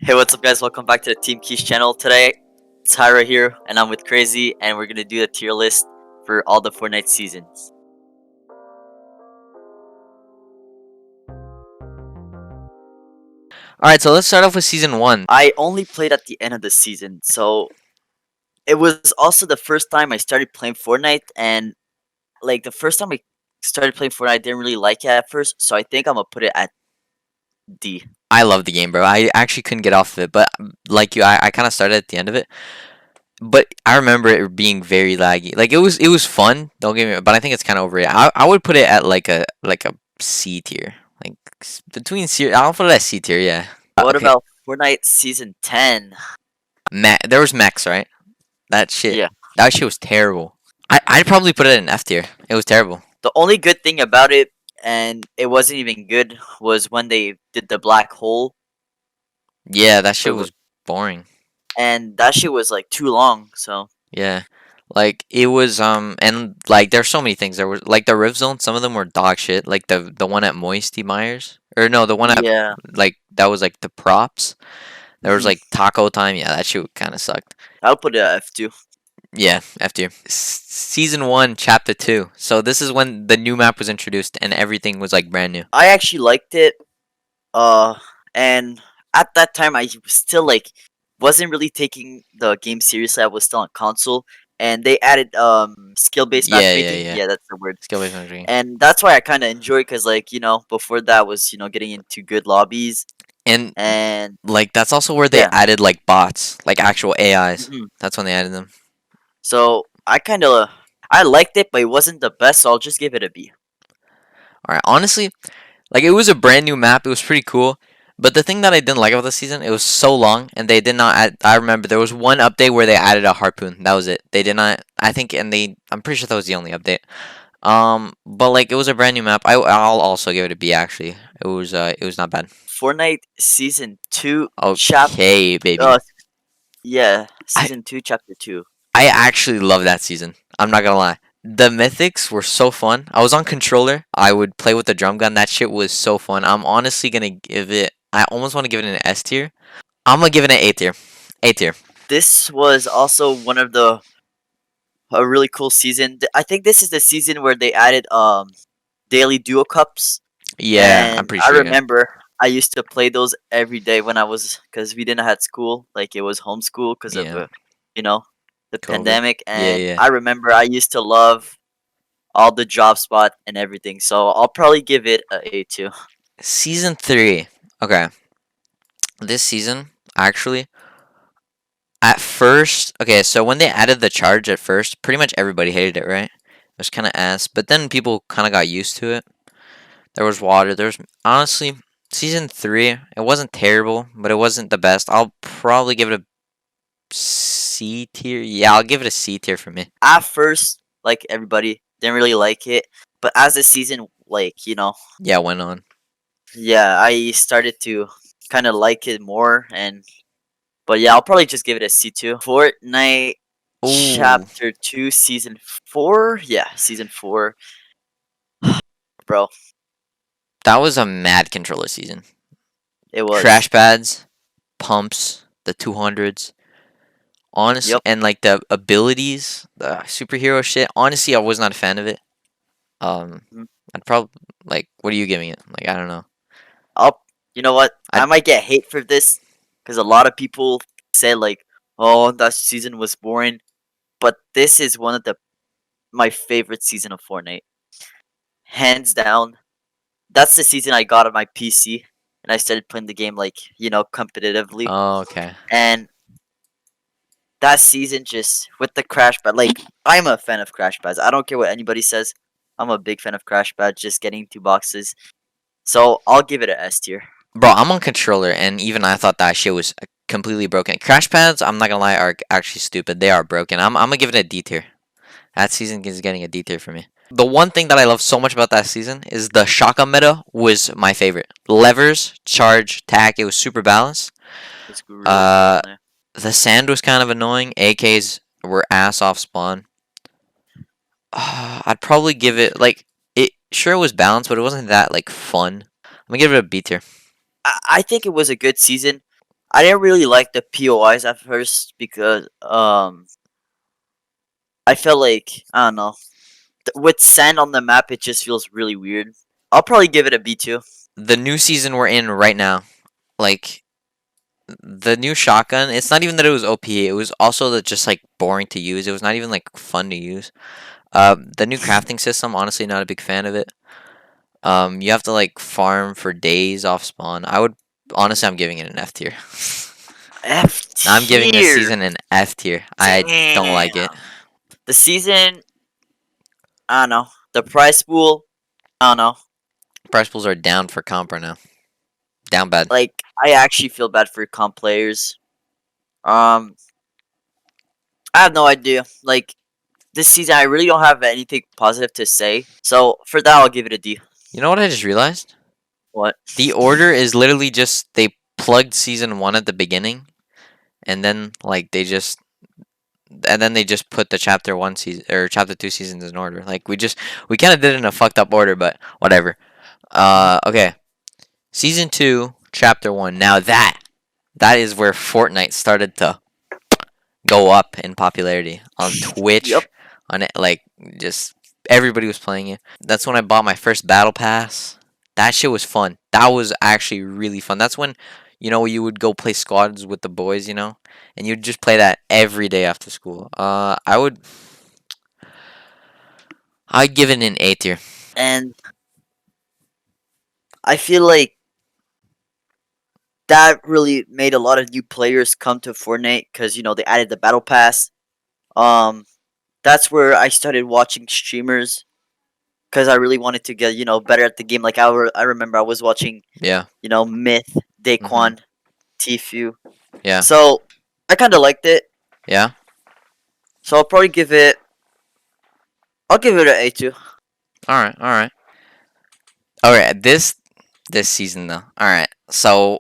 Hey, what's up, guys? Welcome back to the Team Keys channel. Today, it's Hiraa here, and I'm with Krazy, and we're gonna do the tier list for all the Fortnite seasons. Alright, so let's start off with Season 1. I only played at the end of the season, so it was also the first time I started playing Fortnite, and like the first time I started playing Fortnite, I didn't really like it at first, so I think I'm gonna put it at D. I love the game, bro. I actually couldn't get off of it, but like you, I kind of started at the end of it. But I remember it being very laggy. Like it was fun. Don't get me wrong, but I think it's kind of overrated. I would put it at like a C tier, like between C. I'll put it at C tier. Yeah. What Okay. about Fortnite Season 10? There was Max, right? That shit. Yeah. That shit was terrible. I'd probably put it in F tier. It was terrible. The only good thing about it, and it wasn't even good, was when they did the black hole. Yeah, that shit For was boring. and that shit was like too long. So Yeah. Like it was and like there's so many things. There was like the Rift Zone, some of them were dog shit. Like the one at Moisty Myers. Or no, the one at yeah, like that was like the props. There was hmm like Taco Time. Yeah, that shit kinda sucked. I'll put it at F2. Yeah, after season 1, chapter 2. So this is when the new map was introduced and everything was like brand new. I actually liked it. Uh, and at that time, I was still like wasn't really taking the game seriously. I was still on console, and they added skill based Yeah, yeah, matchmaking. yeah. Yeah, that's the word. Skill based matchmaking. And that's why I kind of enjoy because before that was getting into good lobbies And and like that's also where they yeah. added like bots, like actual AIs. hmm That's when they added them. So I liked it, but it wasn't the best. So I'll just give it a B. Alright, honestly, like it was a brand new map. It was pretty cool. But the thing that I didn't like about the season, it was so long, and they did not add. I remember there was one update where they added a harpoon. That was it. They did not. I think, and they. I'm pretty sure that was the only update. But like it was a brand new map. I'll also give it a B. Actually, it was not bad. Fortnite Season 2 Okay, baby. I Season 2 Chapter 2. I actually love that season. I'm not gonna lie. The mythics were so fun. I was on controller. I would play with the drum gun. That shit was so fun. I'm honestly gonna give it. I almost want to give it an S tier. I'm gonna give it an A tier. A tier. This was also one of the a really cool season. I think this is the season where they added daily duo cups, Yeah, I'm and pretty I sure. Yeah. remember I used to play those every day when I was because we didn't have school, like it was homeschool because of Yeah. you know the COVID. pandemic, Yeah, and yeah. I remember I used to love all the job spot and everything. So I'll probably give it a A too. Season 3. Okay. This season, actually, at first, okay, so when they added the charge at first, pretty much everybody hated it, right? It was kind of ass, but then people kind of got used to it. There was water. There was, honestly, season 3, it wasn't terrible, but it wasn't the best. I'll probably give it a C tier. Yeah, I'll give it a C tier for me. At first, like everybody didn't really like it, but as the season, Yeah, went on. yeah, I started to kind of like it more, and but yeah, I'll probably just give it a C two. Fortnite Ooh, Chapter 2, Season 4. Yeah, Season 4, bro. that was a mad controller season. It was. Crash pads, pumps, the 200s. Honestly, Yep. and like the abilities, the superhero shit. Honestly, I was not a fan of it. Um, Mhm. I'd probably like. What are you giving it? Like, I don't know. I'll. You know what? I I might get hate for this because a lot of people said like, "Oh, that season was boring," but this is one of the my favorite season of Fortnite, hands down. That's the season I got on my PC and I started playing the game competitively. Oh, okay. And that season just with the crash pad, like I'm a fan of crash pads. I don't care what anybody says. I'm a big fan of crash pads, just getting two boxes. So I'll give it a S tier. Bro, I'm on controller, and even I thought that shit was completely broken. Crash pads, I'm not gonna lie, are actually stupid. They are broken. I'm gonna give it a D tier. That season is getting a D tier for me. The one thing that I love so much about that season is the shotgun meta was my favorite. Levers, charge, tack, it was super balanced. It's really cool Uh, on there. the sand was kind of annoying. AKs were ass off spawn. I'd probably give it like it. Sure, it was balanced, but it wasn't that like fun. I'm gonna give it a B tier. I think it was a good season. I didn't really like the POIs at first because I felt like I don't know with sand on the map it just feels really weird. I'll probably give it a B2. The new season we're in right now, like the new shotgun, it's not even that it was OP. It was also that just like boring to use. It was not even like fun to use. The new crafting system, honestly, not a big fan of it. You have to like farm for days off spawn. I would honestly, I'm giving it an F tier. F I'm giving this tier. season an F tier. I don't Damn. like it. The season, I don't know. The prize pool, I don't know. Price pools are down for comp right now. Down bad. Like I actually feel bad for comp players. Um, I have no idea. Like this season, I really don't have anything positive to say. So for that, I'll give it a D. You know what I just realized? What? The order is literally just they plugged season one at the beginning, and then like they just put the chapter one season or chapter two seasons in order. Like we kind of did it in a fucked up order, but whatever. Mhm. Okay, season two, chapter one. Now that is where Fortnite started to go up in popularity on Yep. Twitch. On it, like just everybody was playing it. That's when I bought my first battle pass. That shit was fun. That was actually really fun. That's when you would go play squads with the boys, and you'd just play that every day after school. I'd give it an A tier. And I feel like that really made a lot of new players come to Fortnite because they added the battle pass. Um, that's where I started watching streamers because I really wanted to get better at the game. Like I remember I was watching Yeah. Myth, Mhm. Daquan, Tfue. Yeah. So I kind of liked it. Yeah. So I'll probably give it. I'll give it an A2. All right. All right. All right. This season though. All right. So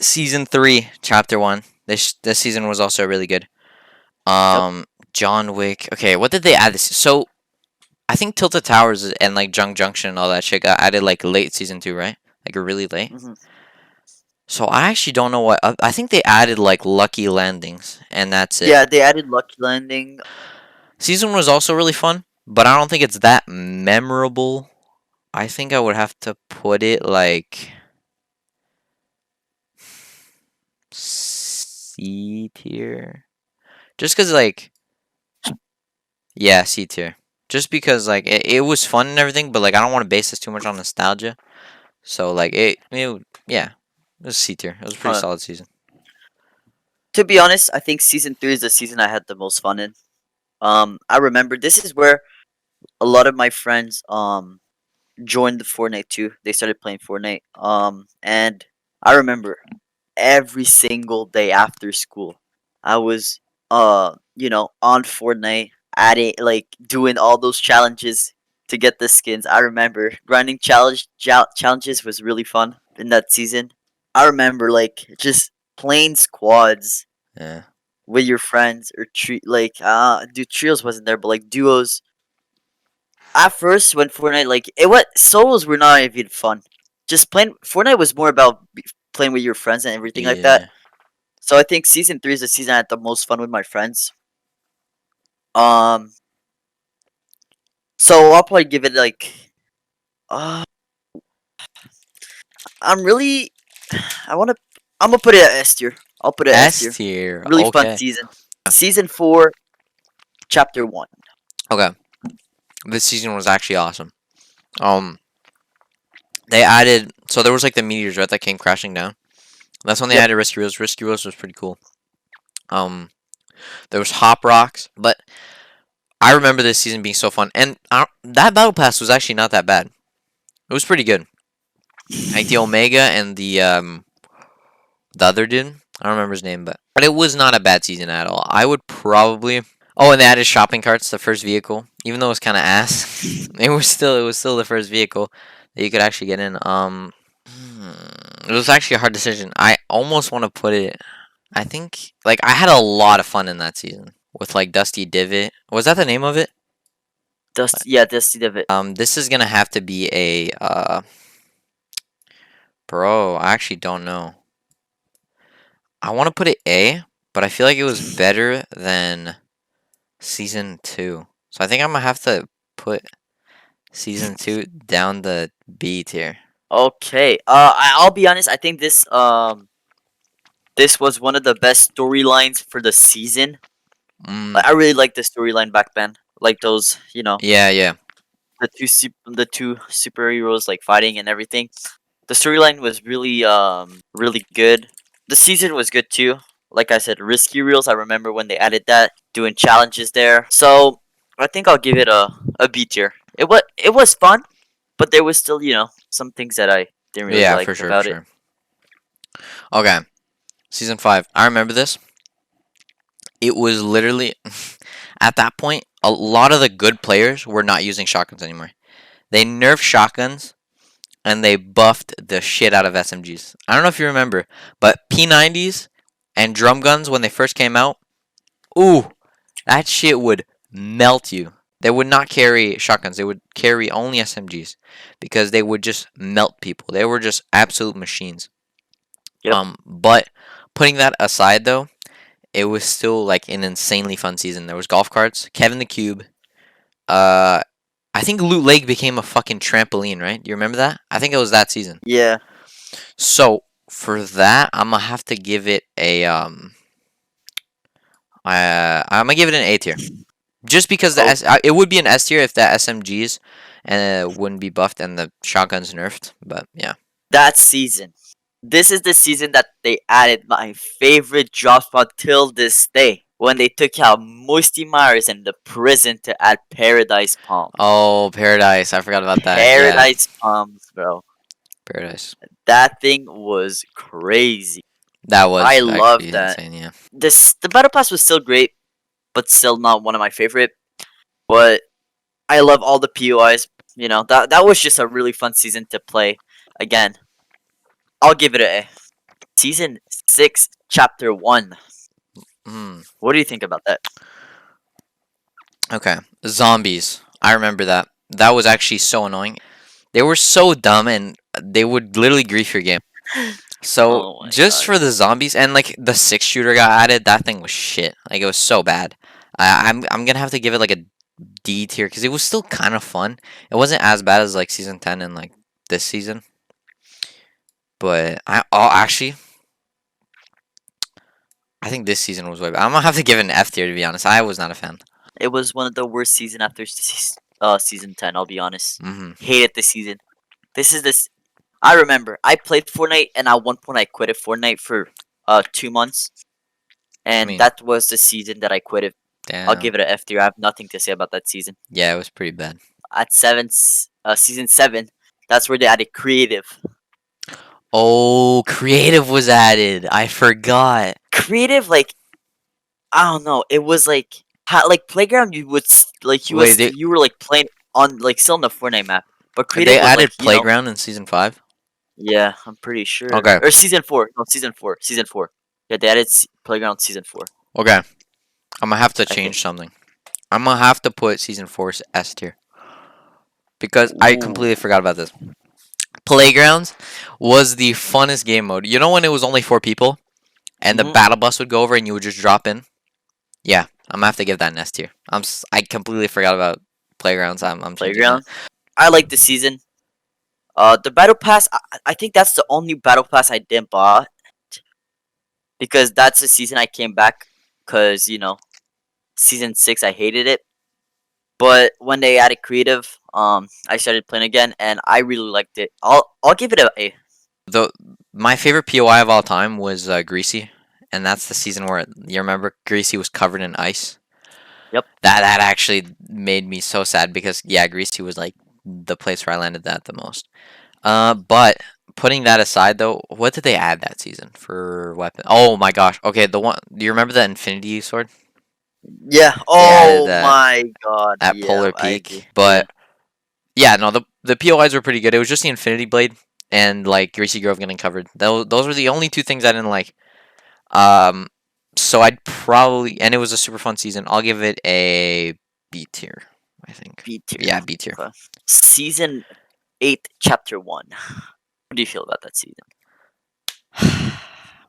season three, chapter one. This season was also really good. Yep. John Wick. Okay, what did they add this? So I think Tilted Towers and like Junk Junction and all that shit got added like late season two, right? Like really late. Hmm. So I actually don't know what. I think they added like Lucky Landings, and that's it. Yeah, they added Lucky Landing. Season was also really fun, but I don't think it's that memorable. I think I would have to put it like C tier, just because like yeah, C tier. Just because like it was fun and everything, but like I don't want to base this too much on nostalgia. So like yeah, it was C tier. It was a pretty Uh, solid season. to be honest, I think season 3 is the season I had the most fun in. I remember this is where a lot of my friends joined the Fortnite too. They started playing Fortnite. And I remember every single day after school, I was on Fortnite, adding like doing all those challenges to get the skins. I remember grinding challenges was really fun in that season. I remember like just playing squads Yeah. with your friends or dude, trios wasn't there, but like duos. At first, when Fortnite solos were not even fun. Just playing Fortnite was more about playing with your friends and everything like that. Yeah. So I think season 3 is the season I had the most fun with my friends. Um, so I'll probably give it like, uh, I'm really, I want to, I'm gonna put it at S tier. I'll put it S S tier. tier. Really fun Okay. season. Season 4, chapter 1. Okay. This season was actually awesome. Um, they added so there was like the meteors right that came crashing down. That's when they Yep. added Risky Wheels. Risky Wheels was pretty cool. Um, there was Hop Rocks, but I remember this season being so fun, and that battle pass was actually not that bad. It was pretty good. Like the Omega and the other dude. I don't remember his name, but it was not a bad season at all. I would probably. Oh, and they added shopping carts, the first vehicle. Even though it was kind of ass, it was still the first vehicle that you could actually get in. It was actually a hard decision. I almost want to put it. I think like I had a lot of fun in that season with like Dusty Divot. Was that the name of it? Dusty Divot. This is gonna have to be a bro. I actually don't know. I want to put it A, but I feel like it was better than season 2. So I think I'm gonna have to put season 2 down the B tier. Okay. I'll be honest. I think this was one of the best storylines for the season. Mm, Like, I really liked the storyline back then. Like those, yeah, yeah. the two superheroes like fighting and everything. The storyline was really good. The season was good too. Like I said, risky reels. I remember when they added that, doing challenges there. So I think I'll give it a B tier. It was fun, but there was still some things that I didn't really Yeah, like for sure, for about it. sure. Okay, season 5. I remember this. It was literally at that point, a lot of the good players were not using shotguns anymore. They nerfed shotguns and they buffed the shit out of SMGs. I don't know if you remember, but P90s and drum guns when they first came out, ooh, that shit would melt you. They would not carry shotguns. They would carry only SMGs because they would just melt people. They were just absolute machines. Yep. But putting that aside though, it was still like an insanely fun season. There was golf carts, Kevin the Cube. Uh, I think Loot Lake became a fucking trampoline, right? Do you remember that? I think it was that season. Yeah. So for that, I'm gonna have to give it a I'm gonna give it an A tier, just because Oh, it would be an S tier if the SMGs wouldn't be buffed and the shotguns nerfed. But yeah. that season. This is the season that they added my favorite drop spot till this day. When they took out Moisty Myers in the prison to add Paradise Palms. Oh, Paradise! I forgot about that. Yeah, Paradise Palms, bro. Paradise. That thing was crazy. That I was love actually that. insane. Yeah. The battle pass was still great, but still not one of my favorite. But I love all the POIs. That was just a really fun season to play. Again, I'll give it a A. Season 6, Chapter 1. Mm. What do you think about that? Okay. Zombies. I remember that. That was actually so annoying. They were so dumb and they would literally grief your game. So Oh my just god. for the zombies and like the 6 shooter got added, that thing was shit. Like it was so bad. I'm gonna have to give it like a D tier because it was still kind of fun. It wasn't as bad as like season 10 and like this season, but actually I think this season was way better. I'm gonna have to give it an F tier to be honest. I was not a fan. It was one of the worst season after season 10, I'll be honest. Hmm. Hated the season. This is this I remember I played Fortnite and at one point I quitted Fortnite for 2 months I and mean, that was the season that I quitted. I'll damn. give it a F tier. I have nothing to say about that season. Yeah, it was pretty bad. At season 7, that's where they added creative. Oh, creative was added. I forgot. Creative, like, I don't know, it was like playground. You would Wait, they you were like playing on like still on the Fortnite map, but they creative was like added playground in season 5. yeah, I'm pretty sure, Okay. or season 4. No, season 4. Yeah, they added playground season 4. Okay. I'm gonna have to I think. change something. I'm gonna have to put season 4's S tier because I Ooh. completely forgot about this. Playgrounds was the funnest game mode. You know when it was only 4 people and the Hmm. battle bus would go over and you would just drop in? Yeah, I'm gonna have to give that an S tier. I completely forgot about playgrounds. I'm changing that. Playground. I like the season. The battle pass. I think that's the only battle pass I didn't buy because that's the season I came back. Cause season 6 I hated it, but when they added creative, I started playing again and I really liked it. I'll give it a A. The My favorite POI of all time was Greasy, and that's the season where you remember Greasy was covered in ice. Yep. That actually made me so sad because yeah, Greasy was like the place where I landed that the most. But putting that aside though, what did they add that season for weapon? Oh my gosh. Okay, the one. Do you remember the Infinity Sword? Yeah. They added Oh that my god. at Yeah, Polar I agree. Peak, Yeah. but yeah, no, the POIs were pretty good. It was just the Infinity Blade and like Greasy Grove getting covered. Those were the only 2 things I didn't like. Um, so I'd probably, and it was a super fun season. I'll give it a B tier. I think. B tier. Yeah, B tier. Okay. Season 8, Chapter 1. What do you feel about that season?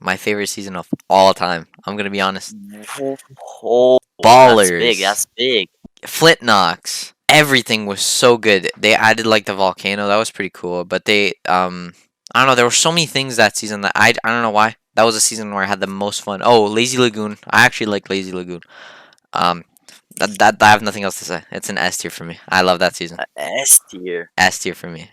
my favorite season of all time. I'm gonna be honest. Oh, that's big. Ballers, That's big. Flint Knocks, everything was so good. They added like the volcano. That was pretty cool. But they I don't know. There were so many things that season that I don't know why. That was a season where I had the most fun. Oh, Lazy Lagoon. I actually like Lazy Lagoon. Um, that I have nothing else to say. It's an S tier for me. I love that season. S tier. S tier for me.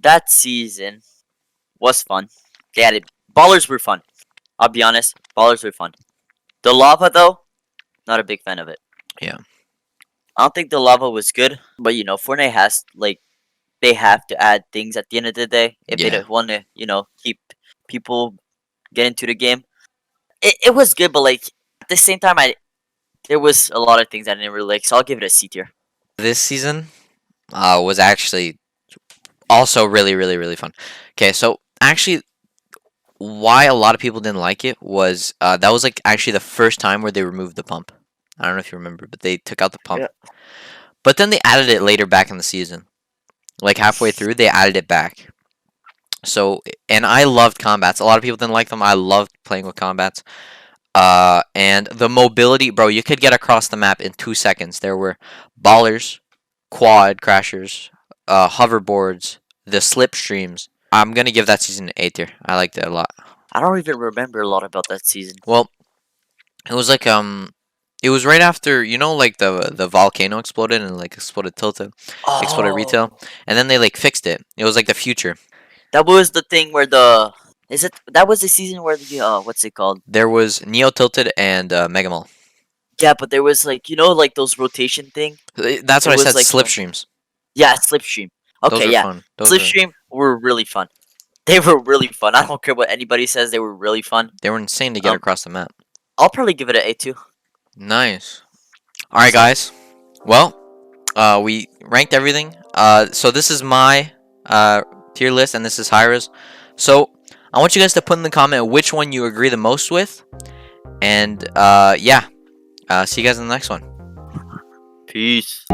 That season was fun. They had it. Ballers were fun. I'll be honest. Ballers were fun. The lava though, not a big fan of it. Yeah. I don't think the lava was good, but Fortnite has like they have to add things at the end of the day if they Yeah. don't want to keep people get into the game. It was good, but like at the same time, I there was a lot of things I didn't really like, so I'll give it a C tier. This season was actually also really, really, really fun. Okay, so actually, why a lot of people didn't like it was that was like actually the first time where they removed the pump. I don't know if you remember, but they took out the pump. Yeah. But then they added it later back in the season. Like halfway through, they added it back. So, and I loved combats. A lot of people didn't like them. I loved playing with combats. And the mobility, bro, you could get across the map in 2 seconds. There were ballers, quad crashers, hoverboards, the slipstreams. I'm gonna give that season an A tier. I liked it a lot. I don't even remember a lot about that season. Well, it was like it was right after like the volcano exploded and like exploded Tilted, exploded Oh, retail, and then they like fixed it. It was like the future. that was the thing where the is it that was the season where the what's it called? There was Neo Tilted and Mega Mall. Yeah, but there was like like those rotation thing. That's It what I was said. like Slipstreams. yeah, Slipstream. Those Okay, were yeah, fun. Those were Slipstream were really fun. They were really fun. I don't care what anybody says. They were really fun. they were insane to get Um, across the map. I'll probably give it an A too. Nice. All right, So guys. Well, we ranked everything. So this is my tier list, and this is Hira's. So I want you guys to put in the comment which one you agree the most with, and yeah. See you guys in the next one. peace.